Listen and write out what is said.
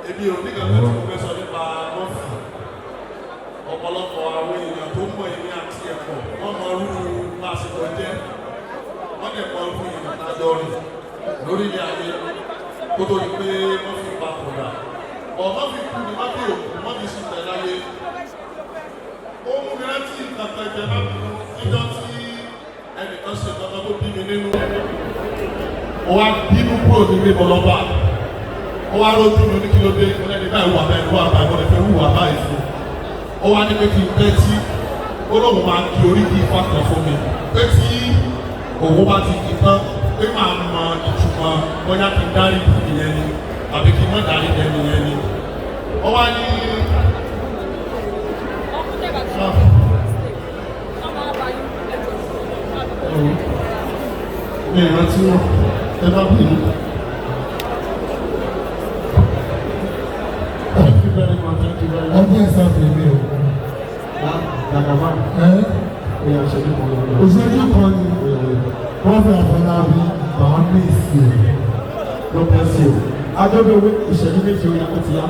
èmi ò ní kankan tí mo fẹ́ sọ nípa Murphy. Ọ̀pọ̀lọpọ̀ àwọn èèyàn tó mọ̀ èmi àti ẹ̀kọ́ wọ́n mọ irú lásìkò jẹ́ wọ́n dẹ̀ mọ irú ìrìnàjò rìn lórílẹ̀ ayé kó tó di pé Murphy papòdà. Murphy kú ni Murphy òkú Murphy sì tẹ̀ láyé. Ó mú mi rántí ìtàkùn ẹ̀jẹ̀ náà níjọ́ tí ẹnìkan ṣe kankan tó bí mi nínú. Ó wá bínú kúrò nílé bọ́lọ́bà. Ó wá rójú mi ní kílódé ìpínlẹ̀ báyìí wà báyìí wà báyìí wọ́n lè fẹ́ wùwà báyìí fún. Ó wá ní pé kí n tẹ́tí ó lóun máa kí orí kí ifá kan fún mi pé tí òun bá ti kí tán pé máa mọ ìtumọ̀ bóyá kí n dárí ìyẹn ni àbí kí n má dárí ẹni yẹn ni. Ó wá ní mi ìrántí wọn ẹ bá bí mi. Ọdún ẹ̀sán tèmi o. Dàgbàmá. Òṣèlú kan ni wọ́n fẹ́ Afolabi àwọn ní ìsìn. Lọ́pẹ́ sí o. Adébẹ̀wé ìṣẹ́jú méjì ó yẹ kó ti yá.